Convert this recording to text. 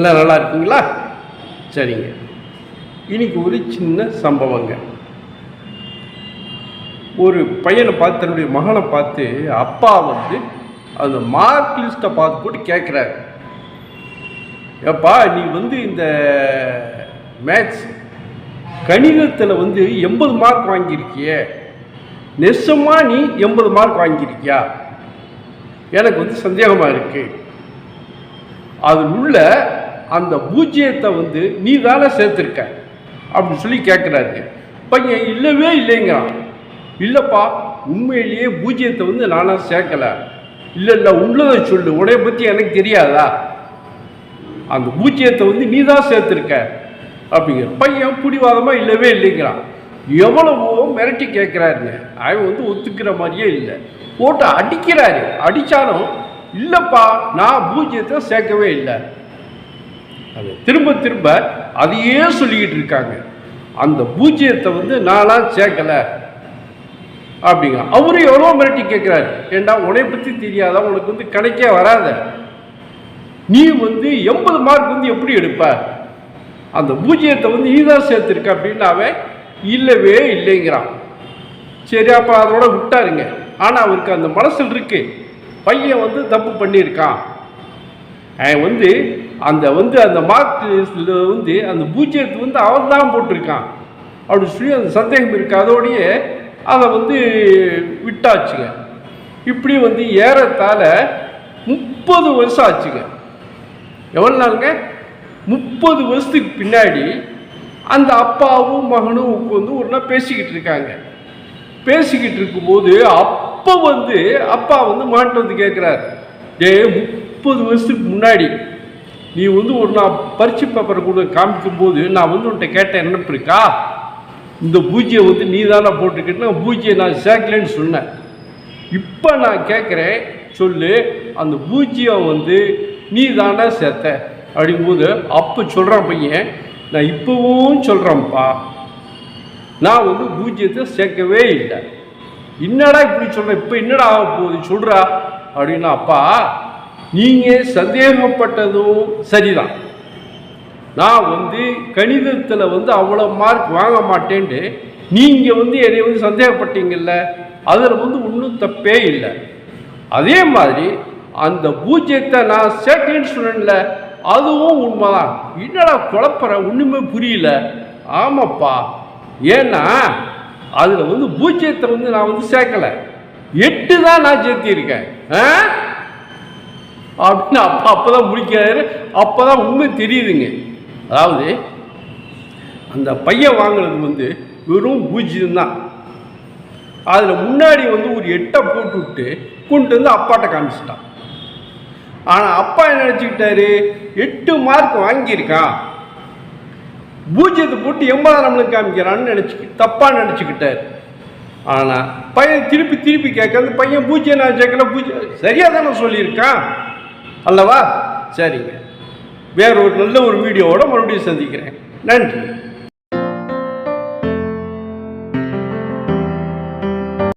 எல்லாம் நல்லா இருக்குங்களா? சரிங்க. இன்னைக்கு ஒரு சின்ன சம்பவங்க. ஒரு பையனை பார்த்து, தன்னுடைய மகனை பார்த்து அப்பா அந்த மார்க் லிஸ்ட்டை பார்த்து போட்டு கேட்குறாரு, ஏப்பா நீ இந்த மேத்ஸ் கணிதத்தில் 80 மார்க் வாங்கியிருக்கியே, நெசமா நீ 80 மார்க் வாங்கியிருக்கியா? எனக்கு சந்தேகமாக இருக்கு. அதில் உள்ள அந்த பூஜ்ஜியத்தை நீ தானே சேர்த்துருக்க அப்படின்னு சொல்லி கேட்குறாரு. பையன் இல்லவே இல்லைங்கிறான். இல்லைப்பா, உண்மையிலேயே பூஜ்ஜியத்தை நானாக சேர்க்கலை. இல்லை உள்ளதை சொல்லு, உடைய பற்றி எனக்கு தெரியாதா? அந்த பூஜ்ஜியத்தை நீ தான் சேர்த்துருக்க அப்படிங்கிற. பையன் பிடிவாதமாக இல்லவே இல்லைங்கிறான். எவ்வளவோ மிரட்டி கேட்குறாருங்க. அவன் ஒத்துக்கிற மாதிரியே இல்லை. போட்டு அடிக்கிறாரு. அடித்தாலும் இல்லைப்பா நான் பூஜ்ஜியத்தை சேர்க்கவே இல்லை. அது திரும்ப திரும்ப அதையே சொல்லிக்கிட்டு இருக்காங்க. அந்த பூஜ்ஜியத்தை நானாக சேர்க்கலை அப்படிங்க. அவரு எவ்வளோ மிரட்டி கேட்குறாரு. ஏண்டா உன்னை பற்றி தெரியாதா? உனக்கு கணக்கே வராத. நீ 80 மார்க் எப்படி எடுப்ப? அந்த பூஜ்ஜியத்தை நீ தான் சேர்த்துருக்க அப்படின்னு அவன் இல்லவே இல்லைங்கிறான். சரி, அப்போ அதோட விட்டாருங்க. ஆனால் அவருக்கு அந்த மனசில் இருக்கு, பையன் தப்பு பண்ணியிருக்கான். அவன் அந்த மார்க் லிஸ்டில் அந்த பூஜ்ஜியத்தை அவன் தான் போட்டிருக்கான் அப்படின்னு சொல்லி அந்த சந்தேகம் இருக்குது. அதோடையே அதை விட்டாச்சுங்க. இப்படி ஏறத்தாழ 30 வருஷம் ஆச்சுங்க. எவ்வளோ நாளுங்க? 30 வருஷத்துக்கு பின்னாடி அந்த அப்பாவும் மகனும் ஒரு நாள் பேசிக்கிட்டு இருக்காங்க. பேசிக்கிட்டு இருக்கும்போது அப்போ அப்பா மகன்கிட்ட கேட்குறாரு, 30 வருஷத்துக்கு முன்னாடி நீ ஒரு நான் பரீட்சை பேப்பரை கூட காமிக்கும்போது நான் உன்கிட்ட கேட்டேன், என்ன இருக்கா? இந்த பூஜ்ஜியம் நீ தானே போட்டுக்கிட்டு பூஜ்ஜியம் நான் சேர்க்கலன்னு சொன்னேன். இப்போ நான் கேட்குறேன், சொல்லு, அந்த பூஜ்ஜியம் நீ தானே சேர்த்த அப்படிங்கும்போது அப்போ சொல்கிறான் பையன், நான் இப்போவும் சொல்கிறேன்ப்பா, நான் பூஜ்ஜியத்தை சேர்க்கவே இல்லை. என்னடா இப்படி சொல்கிறேன், இப்போ என்னடா ஆக போகுது சொல்கிறா அப்படின்னா, அப்பா நீங்கள் சந்தேகப்பட்டதும் சரிதான். நான் கணிதத்தில் அவ்வளோ மார்க் வாங்க மாட்டேன்ட்டு நீங்கள் என்னை சந்தேகப்பட்டீங்கல்ல, அதில் ஒன்றும் தப்பே இல்லை. அதே மாதிரி அந்த பூஜ்ஜியத்தை நான் சேர்க்கலன்னு சொன்னேன்ல, அதுவும் உண்மைதான். என்னடா குழப்பற, ஒன்றுமே புரியல. ஆமாப்பா, ஏன்னா அதில் பூஜ்ஜியத்தை நான் சேர்க்கலை, 8 தான் நான் சேர்த்திருக்கேன் அப்படின்னு அப்போ தான் முடிக்கிறாரு. அப்போ தான் உண்மை தெரியுதுங்க. அதாவது அந்த பையன் வாங்கினது வெறும் பூஜ்ஜியம்தான். அதில் முன்னாடி ஒரு 8 போட்டு விட்டு கொண்டு அப்பாட்ட காமிச்சிட்டான். ஆனால் அப்பா என்ன நினச்சிக்கிட்டாரு, 8 மார்க் வாங்கியிருக்கான், பூஜ்ஜியத்தை போட்டு 80 நம்மளுக்கு காமிக்கிறான்னு தப்பாக நினச்சிக்கிட்டாரு. ஆனால் பையன் திருப்பி கேட்க, அந்த பையன் பூஜ்ஜியம் நான் சேர்க்கல, பூஜ்ஜியம் சரியாக தானே சொல்லியிருக்கான் அல்லவா? சரிங்க, வேற ஒரு நல்ல ஒரு வீடியோவோட மறுபடியும் சந்திக்கிறேன். நன்றி.